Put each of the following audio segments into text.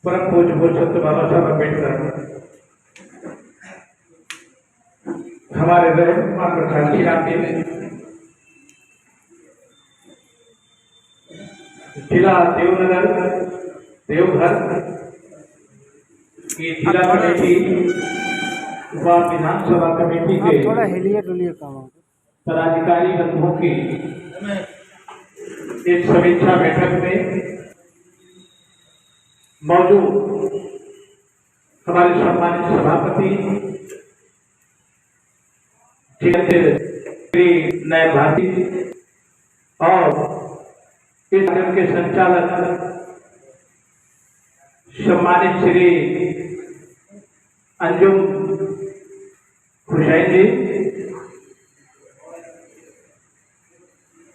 परम पूज्य पुरुषोत्तम बाबा साहब अम्बेडकर हमारे रहनुमा प्रकाश इलाके में जिला देवनगर देवघर की जिला कमेटी व विधानसभा कमेटी के थोड़ा हिलिए डुलिए काम पदाधिकारी बंधुओं की एक समीक्षा बैठक में मौजूद हमारे सम्मानित सभापति श्री नए भारती और इस कार्यक्रम के संचालक सम्मानित श्री अंजुम हुसैन जी,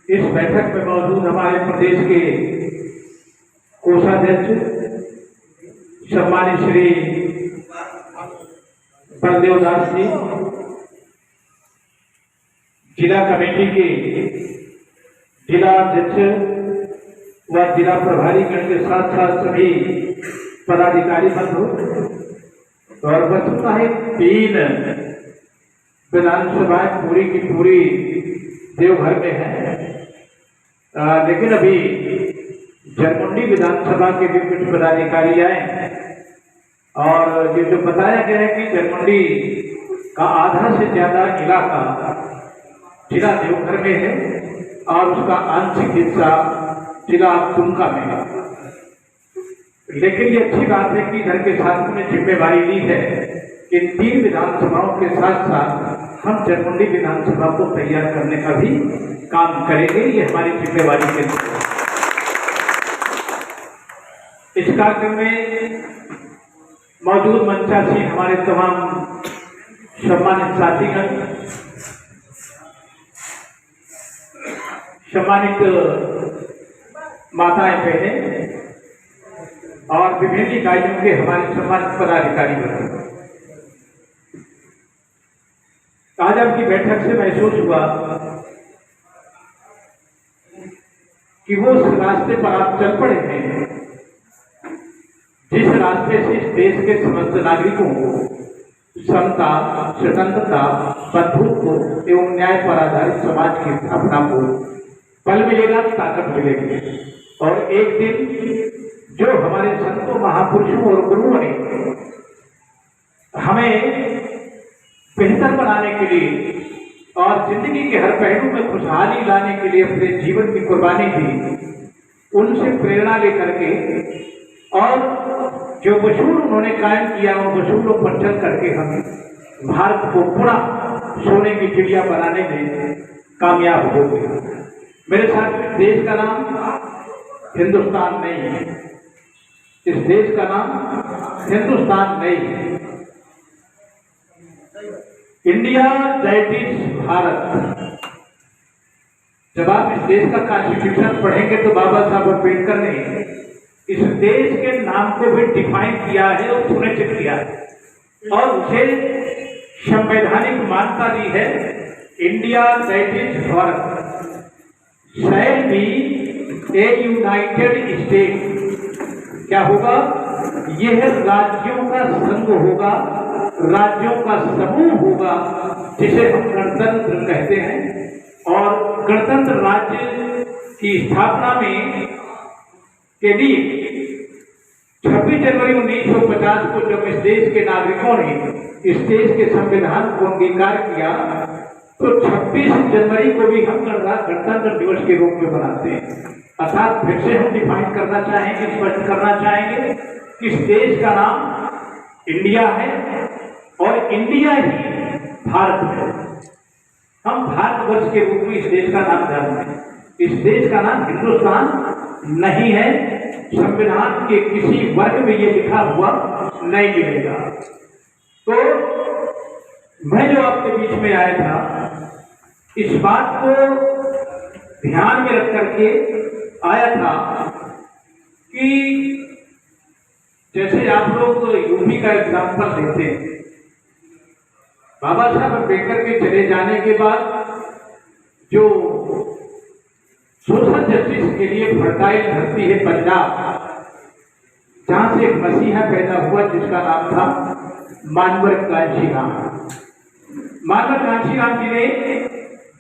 इस बैठक में मौजूद हमारे प्रदेश के कोषाध्यक्ष सम्मानित श्री बलदेव दास जी, जिला कमेटी के जिला अध्यक्ष व जिला प्रभारी गण के साथ साथ सभी पदाधिकारी बंधु और वस्तुतः 3 विधानसभाएं पूरी की पूरी देवघर में है, लेकिन अभी जरमुंडी विधानसभा के भी कुछ पदाधिकारी आए और ये जो बताया गया है कि जरमुंडी का आधा से ज्यादा इलाका जिला देवघर में है और उसका आंशिक हिस्सा जिला दुमका में है। लेकिन ये अच्छी बात है कि इधर के साथ में जिम्मेवारी ली है कि 3 विधानसभाओं के साथ साथ हम जरमुंडी विधानसभा को तैयार करने का भी काम करेंगे। ये हमारी जिम्मेवारी के लिए। इस कार्यक्रम में मौजूद मंचासीन हमारे तमाम सम्मानित साथीगण, सम्मानित माताएं बहनें और विभिन्न इकाइयों के हमारे सम्मानित पदाधिकारी बने। आज आपकी बैठक से महसूस हुआ कि वो उस रास्ते पर आप चल पड़े हैं जिस रास्ते से इस देश के समस्त नागरिकों को समता, स्वतंत्रता, बंधुत्व एवं न्याय पर आधारित समाज की स्थापना को बल मिलेगा, ताकत मिलेगी। और एक दिन जो हमारे संतों, महापुरुषों और गुरुओं ने हमें बेहतर बनाने के लिए और जिंदगी के हर पहलू में खुशहाली लाने के लिए अपने जीवन की कुर्बानी दी, उनसे प्रेरणा लेकर के और जो वसूल उन्होंने कायम किया उन वसूलों पर चल करके हम भारत को पुनः सोने की चिड़िया बनाने में कामयाब हो गए। मेरे साथ इस देश का नाम हिंदुस्तान नहीं है, इस देश का नाम हिंदुस्तान नहीं है, इंडिया दैट इज भारत। जब आप इस देश का कॉन्स्टिट्यूशन पढ़ेंगे तो बाबा साहब अम्बेडकर ने इस देश के नाम को भी डिफाइन किया है और सुनिश्चित किया है और उसे संवैधानिक मान्यता दी है। India that is Bharat shall be A United state. क्या होगा? यह राज्यों का संघ होगा, राज्यों का समूह होगा, जिसे हम गणतंत्र कहते हैं। और गणतंत्र राज्य की स्थापना में के लिए 26 जनवरी 1950 को जब इस देश के नागरिकों ने इस देश के संविधान को अंगीकार किया तो 26 जनवरी को भी हम गणतंत्र दिवस के रूप में मनाते हैं। अर्थात फिर से हम डिफाइन करना चाहेंगे, स्पष्ट करना चाहेंगे कि इस देश का नाम इंडिया है और इंडिया ही भारत है। हम भारतवर्ष के रूप में इस देश का नाम जानते हैं। इस देश का नाम हिंदुस्तान नहीं है। संविधान के किसी वर्ग में ये लिखा हुआ नहीं मिलेगा। तो मैं जो आपके बीच में आया था, इस बात को ध्यान में रख करके आया था कि जैसे आप लोग यूपी का एग्जाम्पल देते हैं, बाबा साहब अम्बेडकर के चले जाने के बाद जो सोशल जस्टिस के लिए फर्टाइल धरती है पंजाब, जहां से एक मसीहा पैदा हुआ जिसका नाम था मानवर कांशीराम। मानवर कांशीराम जी ने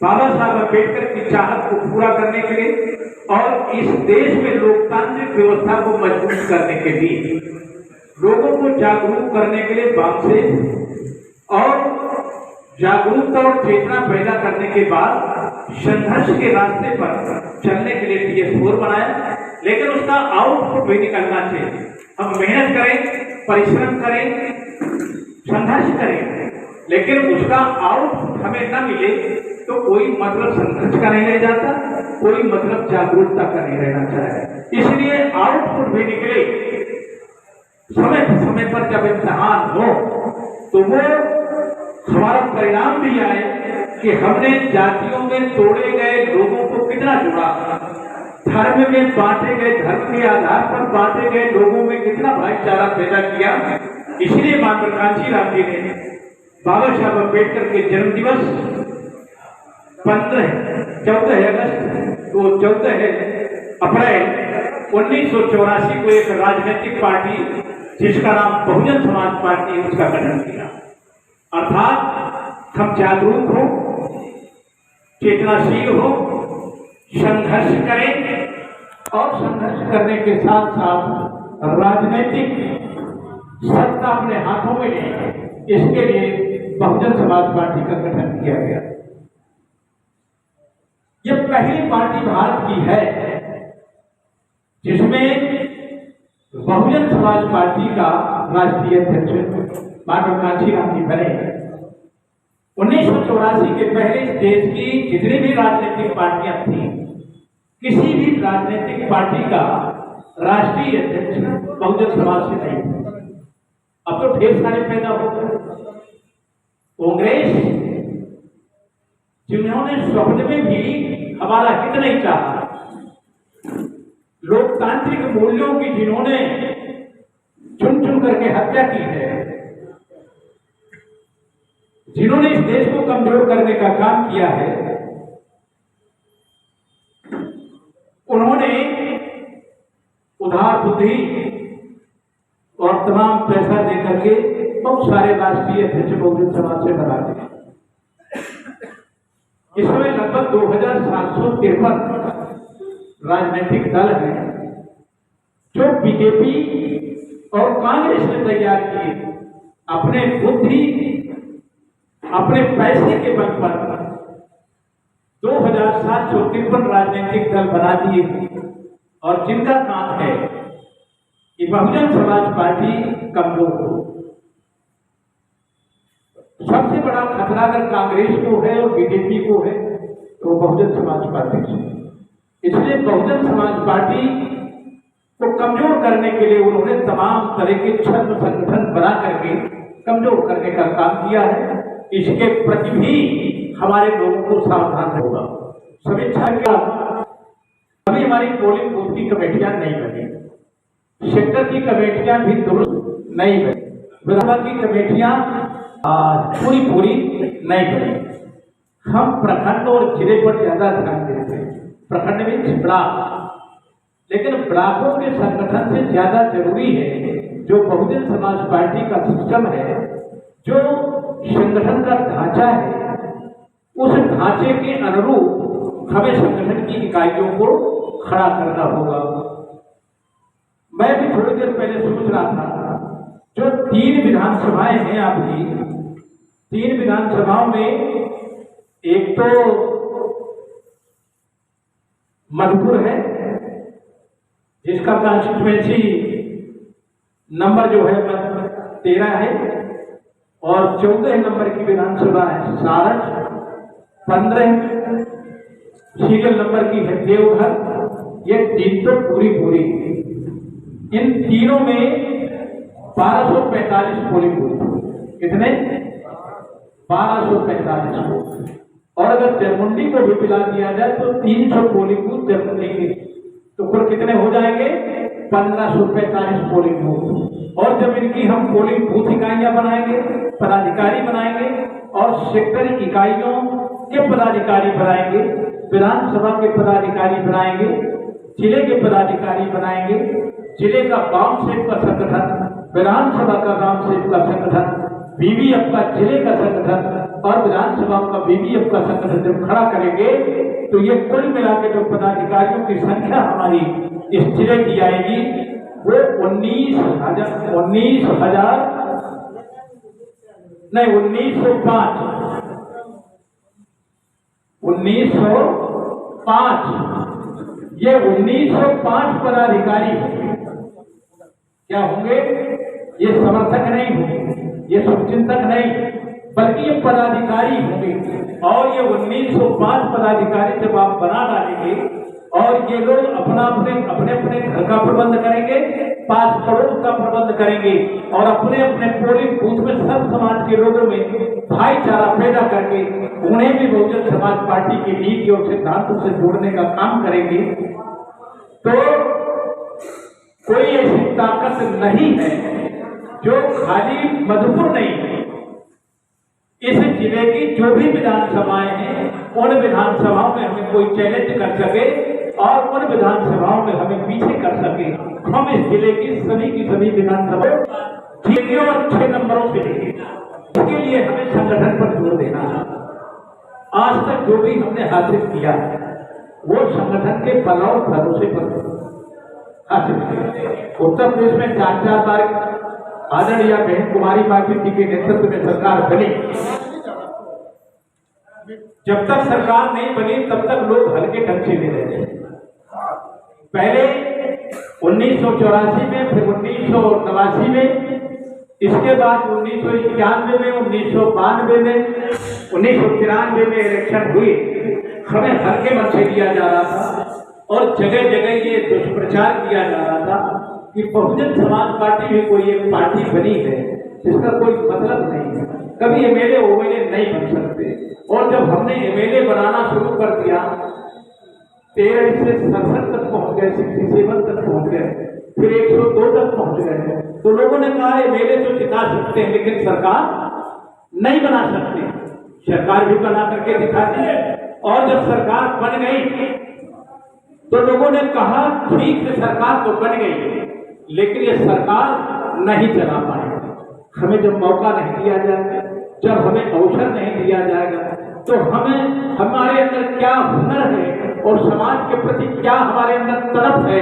बाबा साहब अम्बेडकर की चाहत को पूरा करने के लिए और इस देश में लोकतांत्रिक व्यवस्था को मजबूत करने के लिए, लोगों को जागरूक करने के लिए बाप से और जागरूकता और चेतना पैदा करने के बाद संघर्ष के रास्ते पर चलने के लिए TS4 बनाया। लेकिन उसका आउटपुट भी निकलना चाहिए। हम मेहनत करें, परिश्रम करें, संघर्ष करें, लेकिन उसका आउटपुट हमें न मिले तो कोई मतलब संघर्ष का नहीं रह जाता, कोई मतलब जागरूकता का नहीं रहना चाहिए। इसलिए आउटपुट भी निकले, समय पर जब इम्तिहान हो तो वो हमारा परिणाम भी आए कि हमने जातियों में तोड़े गए लोगों को कितना जोड़ा, धर्म में बांटे गए, धर्म के आधार पर बांटे गए लोगों में कितना भाईचारा पैदा किया। इसलिए मानवर कांशीराम जी ने बाबा साहब अम्बेडकर के जन्म दिवस 14 अगस्त को 14 अप्रैल 1984 को एक राजनीतिक पार्टी जिसका नाम बहुजन समाज पार्टी, उसका गठन किया। अर्थात हम जागरूक हो, चेतनाशील हो, संघर्ष करें और संघर्ष करने के साथ साथ राजनीतिक सत्ता अपने हाथों में लें। इसके लिए बहुजन समाज पार्टी का गठन किया गया। यह पहली पार्टी भारत की है जिसमें बहुजन समाज पार्टी का राष्ट्रीय अध्यक्ष मानवर कांशीराम जी बने। 1984 के पहले इस देश की जितनी भी राजनीतिक पार्टियां थी, किसी भी राजनीतिक पार्टी का राष्ट्रीय अध्यक्ष बहुजन समाज से नहीं था। अब तो ढेर सारे पैदा हो गए। कांग्रेस जिन्होंने स्वप्न में भी हमारा हित नहीं चाहा, लोकतांत्रिक मूल्यों की जिन्होंने चुन चुन करके हत्या की है, जिन्होंने इस देश को कमजोर करने का काम किया है, उन्होंने उधार बुद्धि और तमाम पैसा देकर के बहुत सारे राष्ट्रीय अध्यक्ष बहुजन समाज से बना दिए। इस समय लगभग 2753 राजनीतिक दल हैं जो बीजेपी और कांग्रेस ने तैयार किए। अपने बुद्धि, अपने पैसे के बल पर 2753 राजनीतिक दल बना दिए और जिनका काम है कि बहुजन समाज पार्टी कमजोर हो। सबसे बड़ा खतरा अगर कांग्रेस को है और बीजेपी को है तो बहुजन समाज पार्टी से। इसलिए बहुजन समाज पार्टी को कमजोर करने के लिए उन्होंने तमाम तरह के छद्म संगठन बना करके कमजोर करने का काम किया है। इसके प्रति भी हमारे लोगों को सावधान होगा। समीक्षा का अभी हमारी पोलिंग बूथ की कमेटियां नहीं बनी, सेक्टर की कमेटियां भी दुरुस्त नहीं बनी, विधानसभा की कमेटियां पूरी नहीं बनी। हम प्रखंड और जिले पर ज्यादा ध्यान देते हैं। प्रखंड में ब्लॉक, लेकिन ब्लॉकों के संगठन से ज्यादा जरूरी है जो बहुजन समाज पार्टी का सिस्टम है, जो संगठन का ढांचा है, उस ढांचे के अनुरूप हमें संगठन की इकाइयों को खड़ा करना होगा। मैं भी थोड़ी देर पहले सोच रहा था, जो 3 विधानसभाएं हैं आपकी, 3 विधानसभाओं में एक तो मधुपुर है जिसका कॉन्स्टिट्यूएंसी नंबर जो है 13 है, और 14 नंबर की विधानसभा है सारठ, 15 सीरियल नंबर की है देवघर। ये 3 तो पूरी इन तीनों में 1245 पोलिंग बूथ। कितने? 1245 बूथ। और अगर जरमुंडी को भी मिला दिया जाए तो 300 पोलिंग बूथ जरमुंडी के, तो कुल कितने हो जाएंगे? 1545 पोलिंग बूथ। और जब इनकी हम पोलिंग बूथ इकाइयां बनाएंगे, पदाधिकारी बनाएंगे और सेक्टर इकाइयों के पदाधिकारी बनाएंगे, विधानसभा के पदाधिकारी बनाएंगे, जिले के पदाधिकारी बनाएंगे, जिले का गांव सेवक का संगठन, विधानसभा का गांव सेवक का संगठन, बीवीएफ का जिले का संगठन और विधानसभा का बीवीएफ का संगठन जब खड़ा करेंगे तो ये कुल मिला के जो पदाधिकारियों की संख्या हमारी इस जिले की आएगी वो 1905 ये 1905 पदाधिकारी क्या होंगे? ये समर्थक नहीं होंगे, ये शुभचिंतक नहीं, बल्कि ये पदाधिकारी होंगे। और ये 1905 पदाधिकारी जब आप बना डालेंगे और ये लोग अपने अपने घर का प्रबंध करेंगे, पास पड़ोस का प्रबंध करेंगे और अपने अपने पोलिंग बूथ में सब समाज के लोगों में भाईचारा पैदा करके उन्हें भी बहुजन समाज पार्टी की नीति और सिद्धांतों से जोड़ने का काम करेंगे। तो कोई ऐसी ताकत नहीं है जो खाली मधुपुर नहीं है, इस जिले की जो भी विधानसभाएं हैं उन विधानसभाओं में हमें कोई चैलेंज कर सके और उन विधानसभाओं में हमें पीछे कर सके। हम इस जिले की सभी विधानसभाएं जीतेंगे और 6 नंबरों से लेंगे। इसके लिए हमें संगठन पर जोर देना है। आज तक जो भी हमने हासिल किया है वो संगठन के बल और भरोसे पर हासिल किया। उत्तर प्रदेश में 4 बार आदरणीय बहन कुमारी मार्केट जी के नेतृत्व में सरकार बनी। जब तक सरकार नहीं बनी तब तक लोग हल्के ढंग से ले रहे थे। पहले 1984 में, फिर 1989 में, इसके बाद 1991 में, 1992 में, 1993 में इलेक्शन हुए। हमें हल्के मन से दिया जा रहा था और जगह जगह ये दुष्प्रचार किया जा रहा था कि बहुजन समाज पार्टी भी कोई एक पार्टी बनी है जिसका कोई मतलब नहीं है, कभी एमएलए ओएलए नहीं बन सकते। और जब हमने एमएलए बनाना शुरू कर दिया 13 से 67 तक पहुंच गए, 67 तक पहुंच गए, फिर 102 तक पहुंच गए, तो लोगों ने कहा एमएलए तो जिता सकते हैं लेकिन सरकार नहीं बना सकते। सरकार भी बना करके दिखाती है और जब सरकार बन गई तो लोगों ने कहा ठीक है सरकार तो बन गई लेकिन ये सरकार नहीं चला पाएगी। हमें जब मौका नहीं दिया जाएगा, जब हमें अवसर नहीं दिया जाएगा तो हमें हमारे अंदर क्या हुनर है और समाज के प्रति क्या हमारे अंदर तड़प है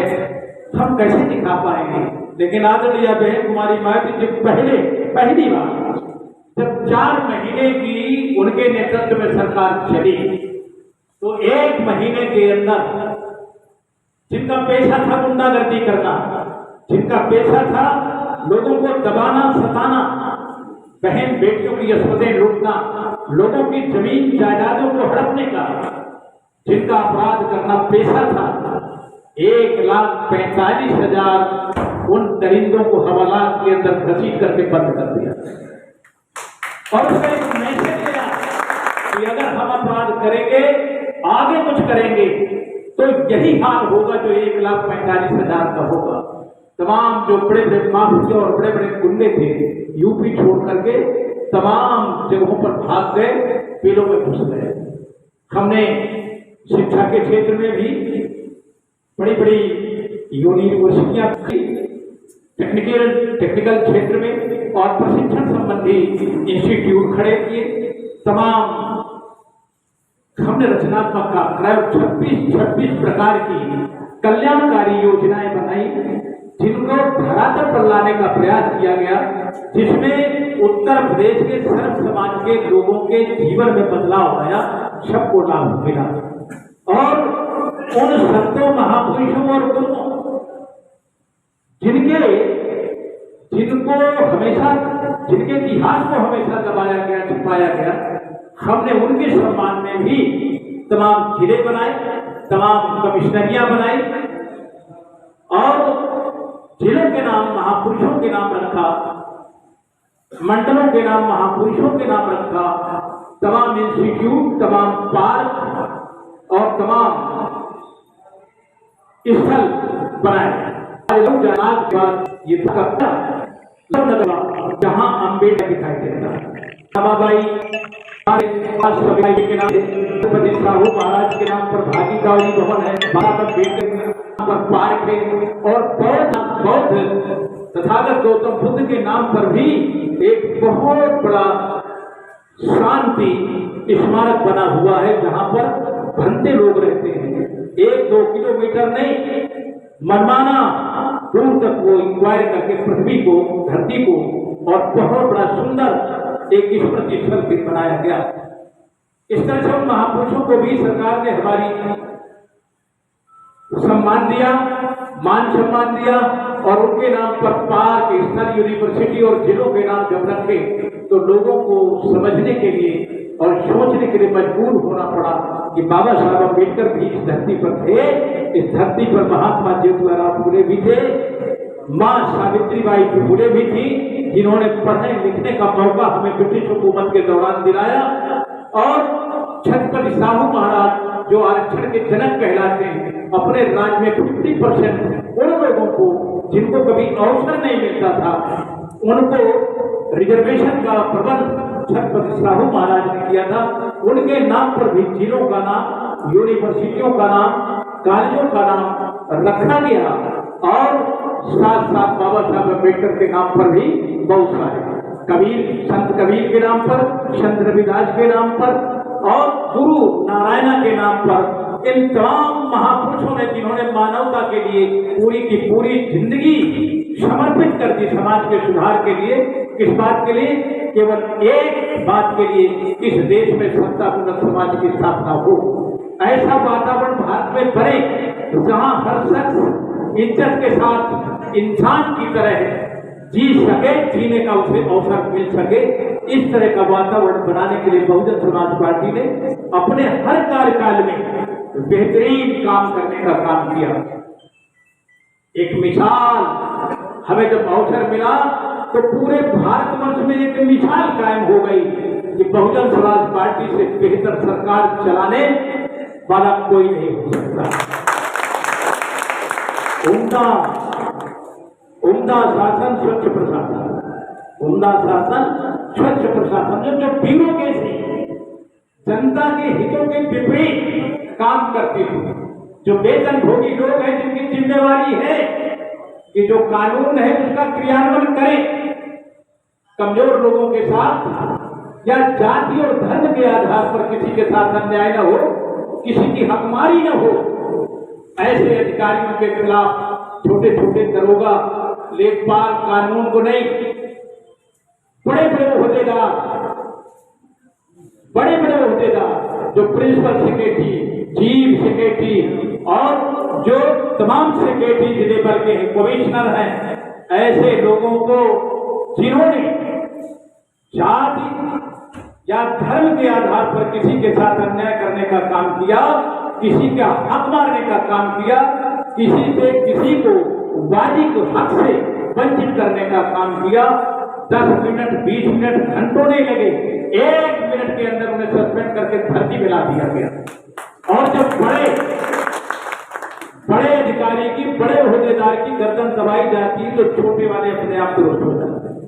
हम कैसे दिखा पाएंगे। लेकिन आदरणीय बहन कुमारी मायावती जी पहली बार जब 4 महीने की उनके नेतृत्व में सरकार चली तो 1 महीने के अंदर जिनका पेशा था गुंडागर्दी करना, जिनका पेशा था लोगों को दबाना सताना, बहन बेटियों की यशोदें लूटना, लोगों की जमीन जायदादों को हड़पने का जिनका अपराध करना पेशा था, 1,45,000 उन दरिंदों को हवालात के अंदर घसीट करके बंद कर दिया। और उसमें एक मैसेज दिया कि अगर हम अपराध करेंगे, आगे कुछ करेंगे तो यही हाल होगा जो 1,45,000 का होगा। तमाम जो बड़े बड़े माफिया और बड़े बड़े गुंडे थे यूपी छोड़ करके तमाम जगहों पर भाग गए, पेड़ों में घुस गए। हमने शिक्षा के क्षेत्र में भी बड़ी बड़ी यूनिवर्सिटियां टेक्निकल क्षेत्र में और प्रशिक्षण संबंधी इंस्टीट्यूट खड़े किए। तमाम हमने रचनात्मक काम कराया। 26 प्रकार की कल्याणकारी योजनाएं बनाई जिनको धरातल पर लाने का प्रयास किया गया, जिसमें उत्तर प्रदेश के सर्व समाज के लोगों के जीवन में बदलाव आया, सबको लाभ मिला। और उन संतों महापुरुषों और गुरुओं जिनके इतिहास को हमेशा दबाया गया, छुपाया गया, हमने उनके सम्मान में भी तमाम जिले बनाए, तमाम कमिश्नरियां बनाई और जिलों के नाम महापुरुषों के नाम रखा, मंडलों के नाम महापुरुषों के नाम रखा, तमाम इंस्टीट्यूट, तमाम पार्क और तमाम स्थल बनाए। ये जहां अम्बेडकर दिखाई देता, रमाबाई के नाम, साहू महाराज के नाम पर भागीदारी भवन है, भारत अम्बेडकर पर पार्क है और बौद्ध तथागत गौतम बुद्ध के नाम पर भी एक बहुत बड़ा शांति स्मारक बना हुआ है, जहां पर घंटे लोग रहते हैं। 1-2 किलोमीटर नहीं, मनमाना दूर तक वो इंक्वायरी करके पृथ्वी को, धरती को और बहुत बड़ा सुंदर एक स्मृति स्थल भी बनाया गया। इस तरह से उन महापुरुषों को भी सरकार ने हमारी सम्मान दिया, मान सम्मान दिया और उनके नाम पर पार्क, स्थल, यूनिवर्सिटी और जिलों के नाम जब रखे तो लोगों को समझने के लिए और सोचने के लिए मजबूर होना पड़ा कि बाबा साहब अम्बेडकर भी इस धरती पर थे। इस धरती पर महात्मा ज्योतिराव फुले भी थे, मां सावित्रीबाई फुले भी थी, जिन्होंने पढ़ने लिखने का मौका हमें ब्रिटिश हुकूमत के दौरान दिलाया। और छत्रपति साहू महाराज जो आरक्षण के जनक कहलाते हैं, अपने राज्य में 50% उन लोगों को जिनको कभी अवसर नहीं मिलता था, उनको रिजर्वेशन का प्रबंध छत्रपति साहू महाराज ने किया था। उनके नाम पर भी जिलों का नाम, यूनिवर्सिटियों का नाम, कॉलेजों का नाम रखा गया और साथ साथ बाबा साहब अम्बेडकर के नाम पर भी बहुत सारे कबीर, संत कबीर के नाम पर, संत रविदास के नाम पर और गुरु नारायणा के नाम पर, इन तमाम महापुरुषों ने जिन्होंने मानवता के लिए पूरी की पूरी जिंदगी समर्पित कर दी समाज के सुधार के लिए। किस बात के लिए? केवल एक बात के लिए, इस देश में सत्तापूर्ण समाज की स्थापना हो, ऐसा वातावरण भारत में बने जहां हर शख्स इज्जत के साथ इंसान की तरह जी सके, जीने का उसे अवसर मिल सके। इस तरह का वातावरण बनाने के लिए बहुजन समाज पार्टी ने अपने हर कार्यकाल में बेहतरीन काम करने का काम किया। एक मिसाल हमें जब अवसर मिला तो पूरे भारतवर्ष में एक मिसाल कायम हो गई कि बहुजन समाज पार्टी से बेहतर सरकार चलाने वाला कोई नहीं हो सकता। उम्दा शासन, स्वच्छ प्रशासन, उम्दा शासन, स्वच्छ प्रशासन, जो ब्यूरोक्रेसी जनता के हितों के विपरीत काम करती थी, जो वेतन भोगी लोग हैं जिनकी जिम्मेवारी है कि जो कानून है उसका क्रियान्वयन करें, कमजोर लोगों के साथ या जाति और धर्म के आधार पर किसी के साथ अन्याय न हो, किसी की हकमारी न हो, ऐसे अधिकारियों के खिलाफ छोटे छोटे दरोगा, लेखपाल, कानून को नहीं, बड़े बड़े होतेदार जो प्रिंसिपल सेक्रेटरी, चीफ सेक्रेटरी और जो तमाम सेक्रेटरी लेवल के कमिश्नर हैं, ऐसे लोगों को जिन्होंने जाति या धर्म के आधार पर किसी के साथ अन्याय करने का काम किया, किसी का हक मारने का काम किया, किसी से किसी को वाजिब हक से वंचित करने का काम किया, 10 मिनट 20 मिनट घंटों नहीं लगे, 1 मिनट के अंदर उन्हें सस्पेंड करके धरती में ला दिया गया। और जब बड़े अधिकारी की, बड़े ओहदेदार की गर्दन दबाई जाती है तो छोटे वाले अपने आप दुरुस्त हो जाते हैं,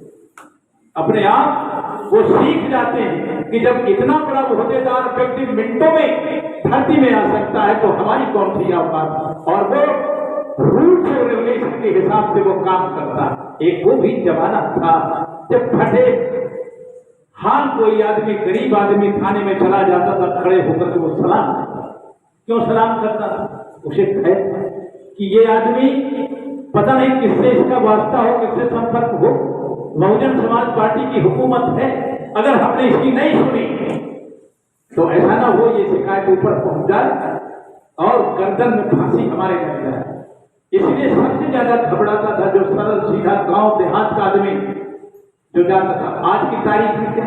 अपने आप वो सीख जाते हैं कि जब इतना बड़ा ओहदेदार व्यक्ति मिनटों में धरती में आ सकता है तो हमारी कौन सी औकात। और वो रूल्स और रेगुलेशन के हिसाब से वो काम करता। एक वो भी जमाना था जब फटे हाल कोई आदमी, गरीब आदमी थाने में चला जाता था, खड़े होकर के वो सलाम, क्यों सलाम करता था? उसे कहे कि ये आदमी पता नहीं किससे इसका वास्ता हो, किससे संपर्क हो, बहुजन समाज पार्टी की हुकूमत है, अगर हमने इसकी नहीं सुनी तो ऐसा ना हो ये शिकायत ऊपर पहुंच जाए और गर्दन में फांसी हमारे लग जाए। इसलिए सबसे ज्यादा घबराता था जो सरल सीधा गांव देहात का आदमी जो जाता था। आज की तारीख में क्या?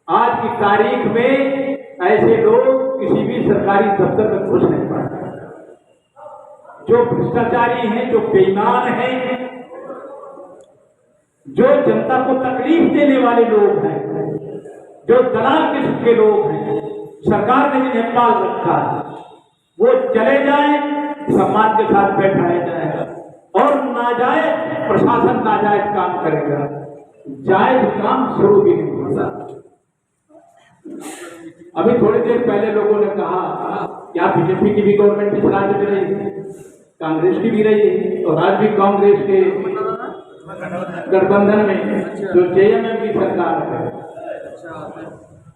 आज की तारीख में ऐसे लोग किसी भी सरकारी दफ्तर में घुस नहीं पाते, जो भ्रष्टाचारी हैं, जो बेईमान हैं, जो जनता को तकलीफ देने वाले लोग हैं, जो दलाल किस्म के लोग हैं, सरकार ने जिन्हें पाल रखा है, वो चले जाए, सम्मान के साथ बैठाया जाएगा और नाजायज प्रशासन नाजायज काम करेगा, जायज काम शुरू भी नहीं होता। अभी थोड़ी देर पहले लोगों ने कहा क्या बीजेपी की भी गवर्नमेंट इस राज्य में नहीं, कांग्रेस की भी रही है और आज भी कांग्रेस के गठबंधन में जो जेएमएम की सरकार है,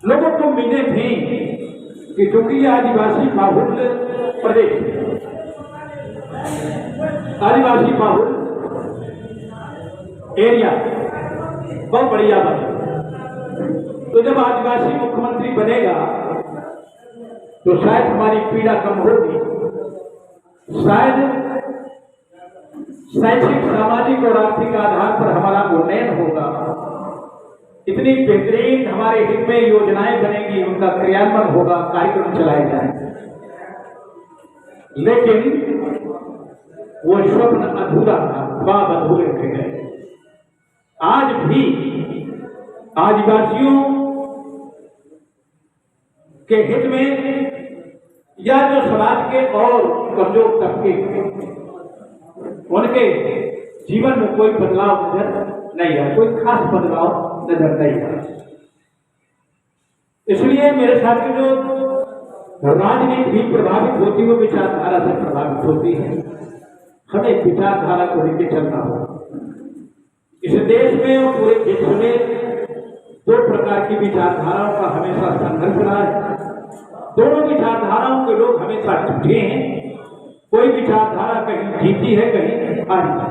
लोगों को उम्मीदें थी कि क्योंकि ये आदिवासी बाहुल प्रदेश, आदिवासी बाहुल एरिया, बहुत बढ़िया बात। तो जब आदिवासी मुख्यमंत्री बनेगा तो शायद हमारी पीड़ा कम होगी, शायद शैक्षिक, सामाजिक और आर्थिक आधार पर हमारा उन्नयन होगा, इतनी बेहतरीन हमारे हित में योजनाएं बनेंगी, उनका क्रियान्वयन होगा, कार्यक्रम चलाए जाएंगे। लेकिन वो स्वप्न अधूरा था, ख्वाब अधूरे रह गए। आज भी आदिवासियों के हित में या जो समाज के और कमजोर तबके उनके जीवन में कोई बदलाव नजर नहीं आया, कोई खास बदलाव नजर नहीं आया। इसलिए मेरे साथी, जो राजनीति भी प्रभावित होती है वो विचारधारा से प्रभावित होती है। हमें विचारधारा को लेकर चलना होगा। इस देश में और पूरे विश्व में दो प्रकार की विचारधाराओं का हमेशा संघर्ष रहा है। दोनों विचारधाराओं के लोग हमेशा झूठे हैं। कोई विचारधारा कहीं जीती है, कहीं हारी है।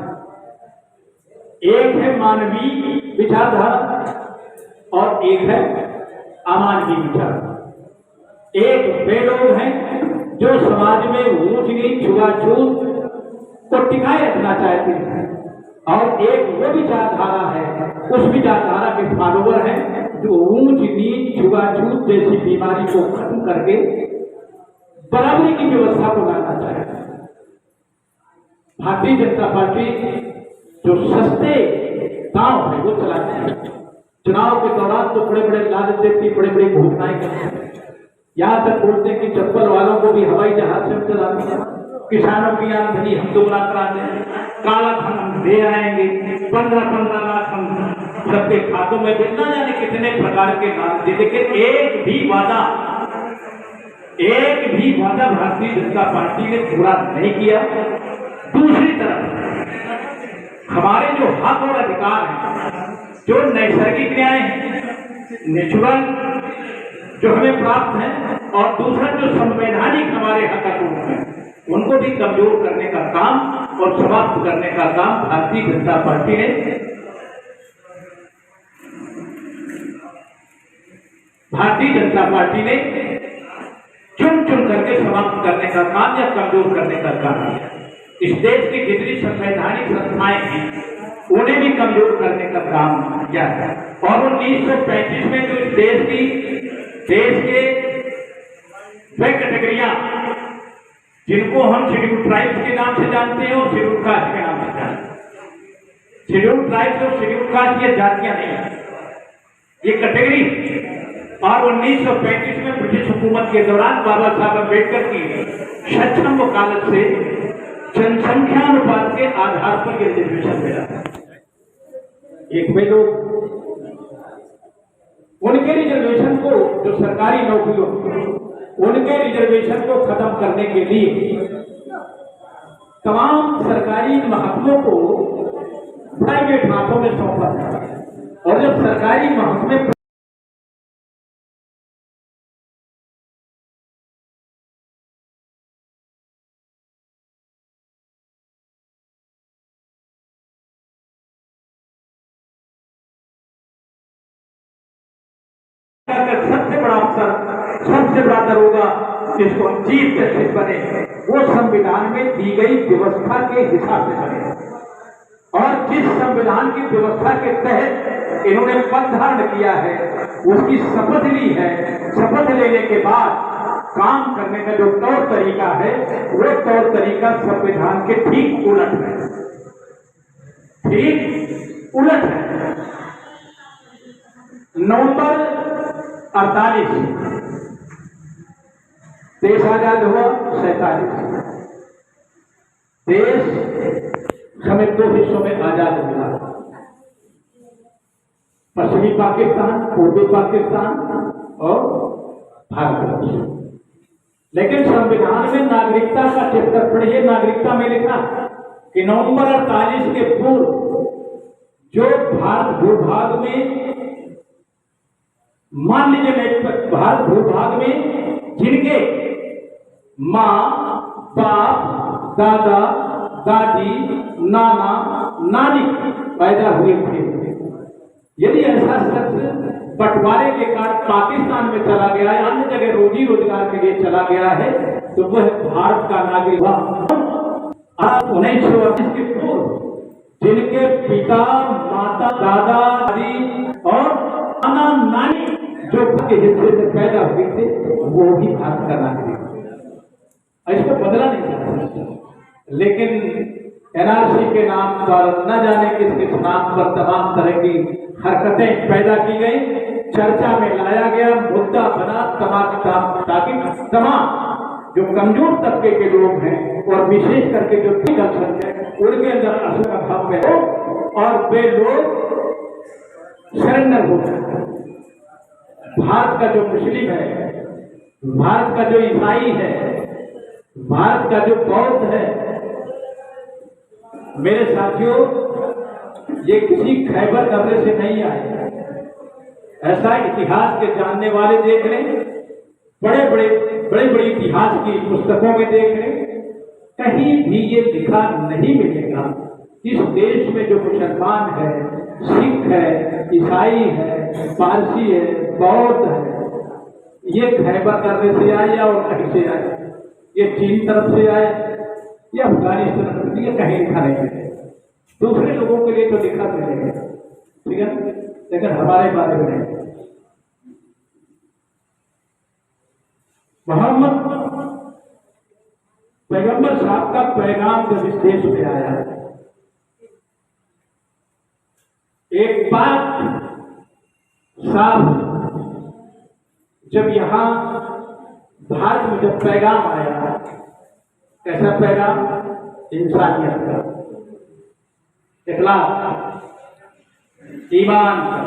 एक है मानवीय विचारधारा और एक है अमानवीय विचारधारा। एक वे लोग हैं जो समाज में ऊंच नीच, छुआछूत को टिकाए रखना चाहते हैं, और एक वो विचारधारा है, उस विचारधारा के फॉलोवर हैं जो ऊंच नीच, छुआछूत जैसी बीमारी को खत्म करके बराबरी की व्यवस्था को लाना चाहते हैं। भारतीय जनता पार्टी जो सस्ते दांव है वो चलाती है। चुनाव के दौरान तो बड़े बड़े लालच देती, बड़े बड़े घोषणाएं करते हैं, यहां तक बोलते हैं कि चप्पल वालों को भी हवाई जहाज से चलाते हैं, किसानों की आमदनी हम दोगुना करा दें, काला धन हम दे आएंगे, 15-15 लाख हम सबके खातों में बिना जाने कितने प्रकार के नाम दे। लेकिन एक भी वादा भारतीय जनता पार्टी ने पूरा नहीं किया। दूसरी तरफ हमारे जो हक और अधिकार हैं, जो नैसर्गिक न्याय है, नेचुरल जो हमें प्राप्त है, और दूसरा जो संवैधानिक हमारे हक हैं, उनको भी कमजोर करने का काम और समाप्त करने का काम भारतीय जनता पार्टी ने चुन चुन करके समाप्त करने का काम या कमजोर करने का काम किया। इस देश की जितनी संवैधानिक संस्थाएं हैं उन्हें भी कमजोर करने का काम किया है। और 1935 में जो इस देश के वे कैटेगरियां जिनको हम शेड्यूल ट्राइब्स के नाम से जानते हैं और शेड्यूल कास्ट के नाम से जानते हैं। शेड्यूल ट्राइब्स और शेड्यूल कास्ट ये जातियां नहीं है, ये कैटेगरी। और 1935 में ब्रिटिश हुकूमत के दौरान बाबा साहब अम्बेडकर की सक्षम वकालत से जनसंख्या अनुपात के आधार पर यह रिजर्वेशन मिला। एक में लोग उनके रिजर्वेशन को, जो सरकारी नौकरियों, उनके रिजर्वेशन को खत्म करने के लिए तमाम सरकारी महकमों को प्राइवेट हाथों में सौंपा था। और जब सरकारी महकमे सबसे बड़ा अफसर, सबसे बड़ा दरोगा जिसको चीफ जस्टिस बने, वो संविधान में दी गई व्यवस्था के हिसाब से बने। और जिस संविधान की व्यवस्था के तहत इन्होंने पद धारण किया है, उसकी शपथ ली है। शपथ लेने के बाद काम करने का जो तौर तरीका है, वो तौर तरीका संविधान के ठीक उलट है, ठीक उलट है। नवंबर 48 देश आजाद हुआ, 47 देश हमें दो हिस्सों में आजाद मिला, पश्चिमी पाकिस्तान, पूर्वी पाकिस्तान और भारत। लेकिन संविधान में नागरिकता का चैप्टर पढ़िए, नागरिकता में लिखा कि नवंबर 48 के पूर्व जो भारत भूभाग में, मान लीजिए भारत भूभाग में जिनके मां, बाप, दादा, दादी, नाना, नानी पैदा हुए थे, यदि ऐसा शख्स बंटवारे के कारण पाकिस्तान में चला गया है, अन्य जगह रोजी रोजगार के लिए चला गया है, तो वह भारत का नागरिक हुआ। 1928 के पूर्व जिनके पिता, माता, दादा, दादी और नाना, नानी जो के हिस्से में पैदा हुए थे, वो भी भारत का नागरिक, इसको बदला नहीं जा सकता। लेकिन एनआरसी के नाम पर न जाने किस नाम पर तमाम तरह की हरकतें पैदा की गई, चर्चा में लाया गया, मुद्दा बना ताकि तमाम जो कमजोर तबके के लोग हैं और विशेष करके जो अल्पसंख्यक है उनके अंदर असर का भाव में हो और वे लोग सरेंडर हो जाए। भारत का जो मुस्लिम है, भारत का जो ईसाई है, भारत का जो बौद्ध है, मेरे साथियों, ये किसी खैबर कब्र से नहीं आए। ऐसा इतिहास के जानने वाले देख रहे, बड़े बड़े इतिहास की पुस्तकों में देख रहे, कहीं भी ये लिखा नहीं मिलेगा। इस देश में जो मुसलमान है, सिख है, ईसाई है, पारसी है, बौद्ध है, ये खैबर कब्र से आए या और कहीं से आए, ये चीन तरफ से आए या अफगानिस्तान, ये कहीं लिखा नहीं है। दूसरे लोगों के लिए तो लिखा मिलेगा, ठीक है, लेकिन हमारे बारे में नहीं। मोहम्मद पैगंबर साहब का पैगाम जब इस देश में आया, एक बात साफ, जब यहां भारत में जब पैगाम आया, कैसा पैगाम? इंसानियत का, इखलास, ईमान का,